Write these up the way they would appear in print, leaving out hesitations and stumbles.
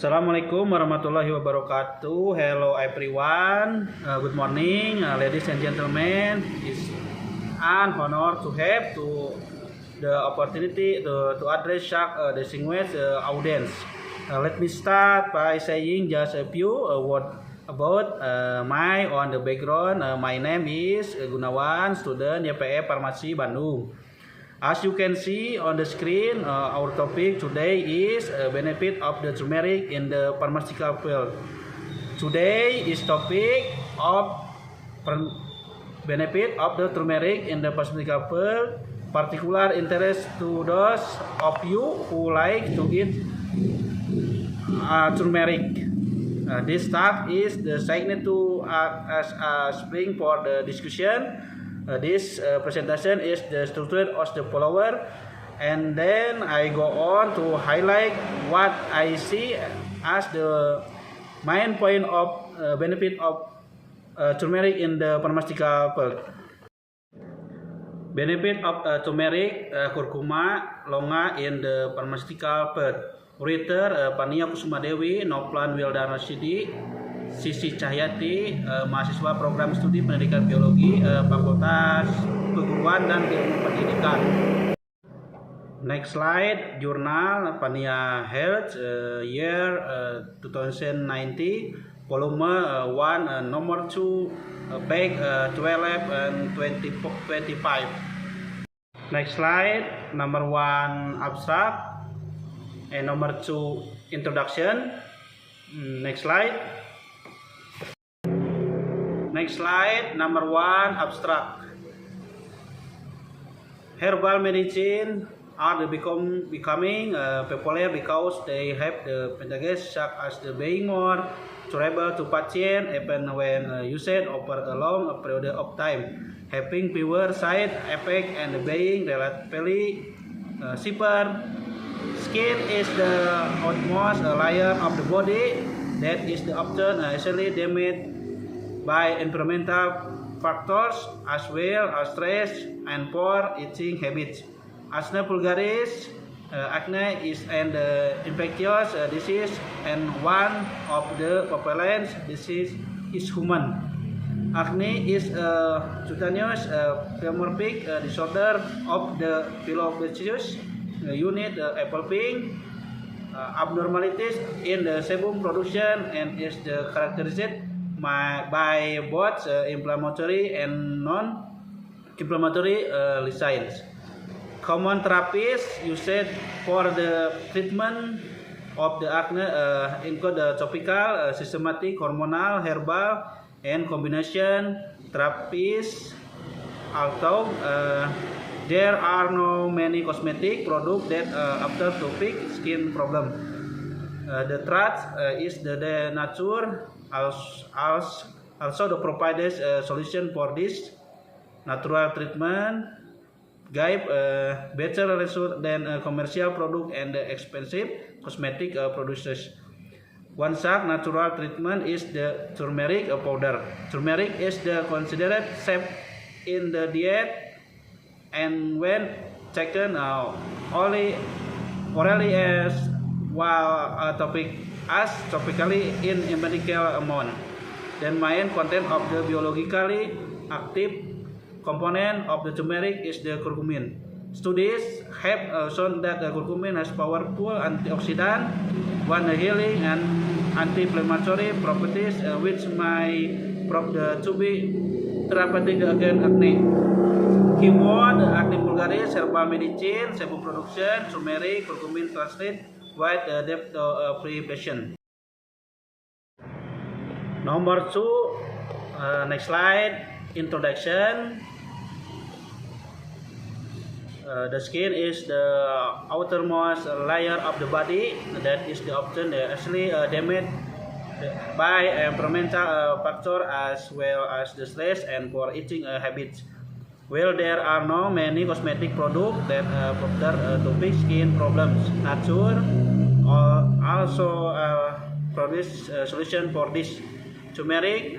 Assalamualaikum warahmatullahi wabarakatuh. Hello everyone. Good morning, ladies and gentlemen. It's an honor to have the opportunity to address such distinguished audience. Let me start by saying just a few words about my on the background. My name is Gunawan, student YPE Farmasi Bandung. As you can see on the screen, our topic today is benefit of the turmeric in the pharmaceutical field. Today is topic of benefit of the turmeric in the pharmaceutical field. Particular interest to those of you who like to eat turmeric. This talk is designed to act as a spring for the discussion. This presentation is the structure of the follower, and then I go on to highlight what I see as the main point of benefit of turmeric in the pharmaceutical field. Benefit of turmeric, curcuma longa in the pharmaceutical field. Writer Pania Kusuma Dewi, Noplan Wildana Sisi Cahyati, mahasiswa program studi pendidikan biologi, Fakultas Keguruan dan Ilmu Pendidikan. Next slide, jurnal Pania Health, year 2019, volume 1, nomor 2, page 12 and 25. Next slide, number 1, abstract, and number 2, introduction. Next slide. Next slide, number 1, abstract. Herbal medicine are becoming popular because they have the advantages such as the being more tolerable to patients even when used over a long period of time, having fewer side effects and being relatively cheaper. Skin is the outermost layer of the body that is often easily damaged by environmental factors as well as stress and poor eating habits. Acne vulgaris, acne is an infectious disease and one of the prevalent disease is human. Acne is a cutaneous pleomorphic disorder of the pilomaceous unit involving abnormalities in the sebum production and is characterized by both inflammatory and non-inflammatory lesions. Common therapies used for the treatment of the acne include the topical, systematic, hormonal, herbal, and combination therapies. Although there are no many cosmetic products that after to fix skin problem. The truth is that the nature also provides a solution for this. Natural treatment give better result than commercial product and expensive cosmetic producers. One such natural treatment is the turmeric powder. Turmeric is considered safe in the diet and when taken orally as while topically in a medical amount. The main content of the biologically active component of the turmeric is the curcumin. Studies have shown that the curcumin has powerful antioxidant, one healing and anti-inflammatory properties which may prove to be therapeutic against acne. Keyword: acne vulgaris, herbal medicine, sebum production, turmeric, curcumin translate, wide depth preparation. Number 2, next slide, introduction. The skin is the outermost layer of the body that is often easily damaged by environmental factors as well as the stress and poor eating habits. Well, there are no many cosmetic products that provide to fix skin problems. Nature also provides a solution for this. Turmeric,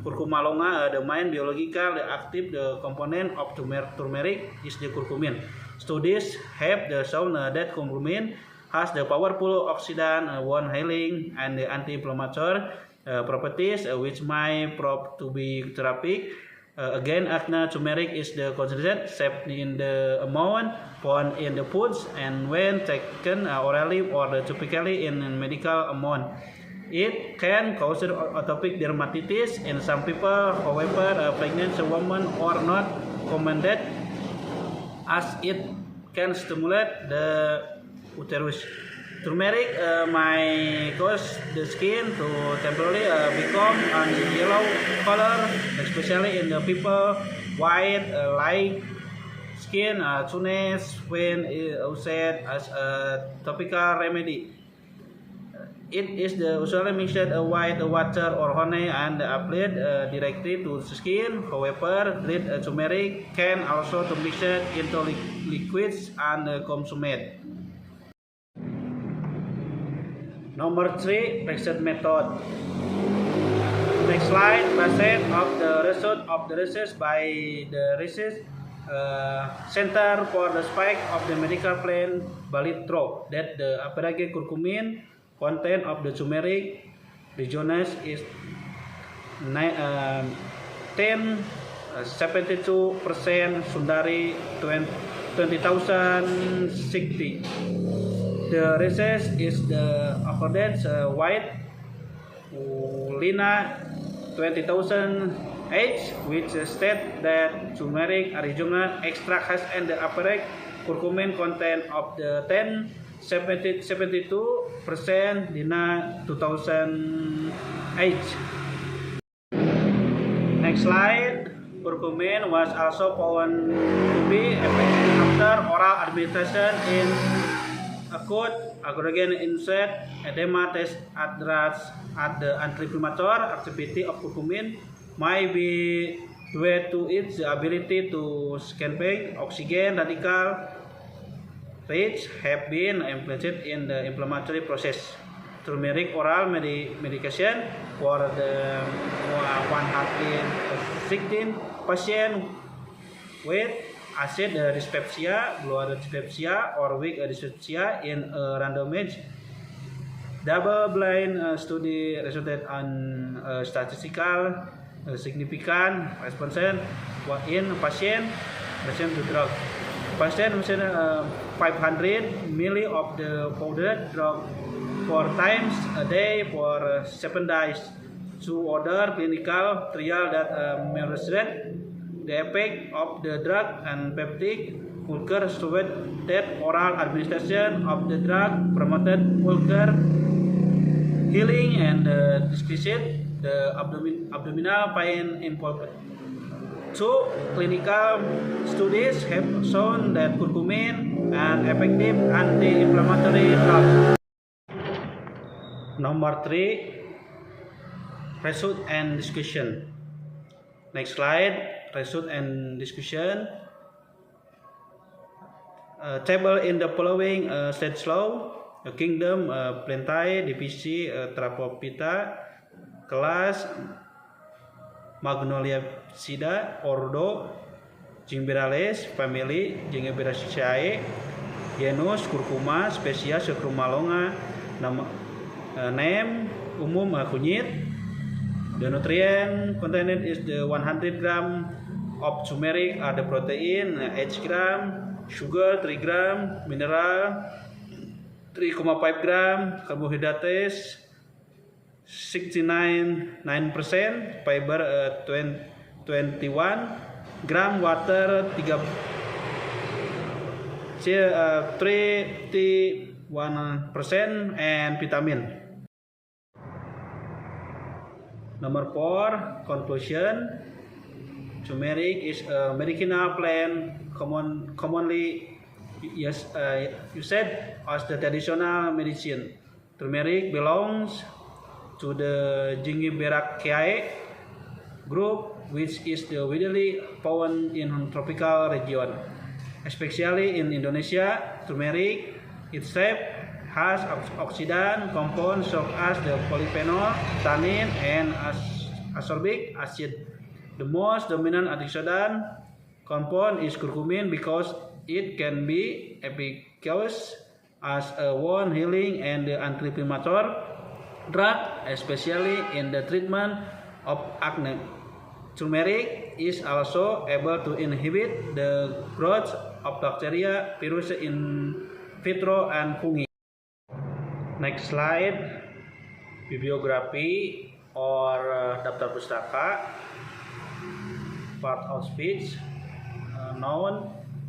curcuma longa, the main biological active component of turmeric is the curcumin. Studies have shown that curcumin has the powerful oxidant, wound healing, and the anti-inflammatory properties, which may prove to be therapeutic. Again, acne turmeric is the concentrated except in the amount found in the foods, and when taken orally or topically in medical amount, it can cause atopic dermatitis in some people. However, pregnant women are not recommended as it can stimulate the uterus. Turmeric may cause the skin to temporarily become a yellow color, especially in the people white light skin soonest when used as a topical remedy. It is usually mixed with water or honey and applied directly to the skin. However, dried turmeric can also be mixed into liquids and consumed. Number 3, research method. Next slide, based of the result of the research by the Research Center for the Spike of the Medical Plant Balitro that the aperage curcumin content of the turmeric regions is 10.72%, Sundari 20,060. The research is the accordance white Lina 20,000H, which state that turmeric original extract has and the average curcumin content of the 72% Lina 2000H. Next slide. Curcumin was also found to be effective after oral administration in acute aggregate insect edema. Test address at the anti-inflammatory activity of curcumin might be due to its ability to scavenge oxygen radical, which have been implanted in the inflammatory process. Turmeric oral medication for the 116 patients with acid dyspepsia, blood dyspepsia, or weak dyspepsia in a randomized double-blind study resulted in statistical significant response in patient to drug. Patient received 500 ml of the powdered drug 4 times a day for 7 days. 2 other clinical trials that demonstrate the effect of the drug and peptic ulcer showed that oral administration of the drug promoted ulcer healing and decreased the abdominal pain involved. 2 clinical studies have shown that curcumin an effective anti-inflammatory drug. Number 3, result and discussion. Next slide. Result and discussion. Table in the following stage law: Kingdom, Plantae, Divisi, Thrapophyta, Class, Magnoliaceae, Ordo, Gingiberaceae, Family, Gingiberaceae, Genus, Curcuma, Species, Curcuma longa, name, umum, kunyit. The nutrient contained is the 100 gram of turmeric, the protein 8 gram, sugar 3 gram, mineral 3,5 gram, carbohydrates 69%, fiber 21 gram, water 31%, and vitamin. Number 4, conclusion. Turmeric is a medicinal plant commonly used as the traditional medicine. Turmeric belongs to the Gingiberaceae group, which is the widely found in tropical region, especially in Indonesia. Turmeric itself has oxidant compounds such as the polyphenol, tannin, and ascorbic acid. The most dominant antioxidant compound is curcumin because it can be efficacious as a wound healing and anti-inflammatory drug, especially in the treatment of acne. Turmeric is also able to inhibit the growth of bacteria, viruses in vitro, and fungi. Next slide, bibliography or daftar pustaka, part of speech, noun,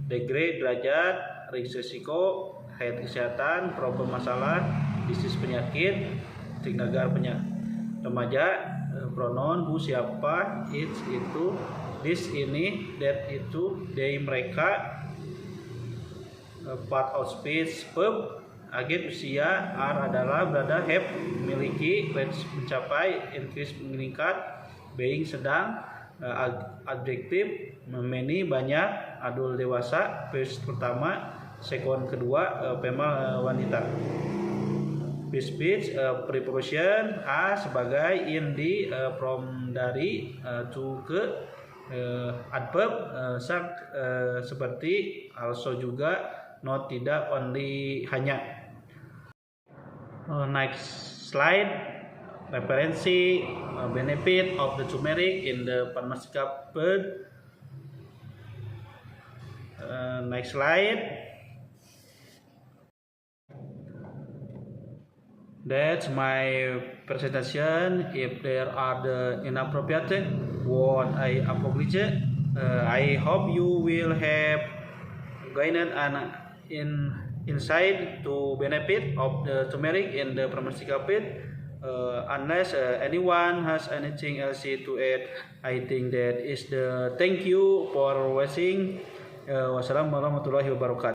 degree, derajat, risiko, head kesehatan, problem masalah, disease penyakit, tinggal penyakit, remaja, pronoun who siapa, it itu, this ini, that itu, they mereka, part of speech, verb, agent usia, are adalah, berada, have memiliki, reach mencapai, increase meningkat, being sedang, adjektif many banyak, adult dewasa, first pertama, second kedua, female wanita. Speech preposition a sebagai in di, from dari, to ke, adverb seperti also juga, not tidak, only hanya. Next slide, referensi benefit of the turmeric in the pharmaceutical field. Next slide. That's my presentation. If there are the inappropriate what I apologize. I hope you will have gained an insight to benefit of the turmeric in the pharmaceutical field. Unless anyone has anything else to add, I think that is the thank you for watching. Wassalamualaikum warahmatullahi wabarakatuh.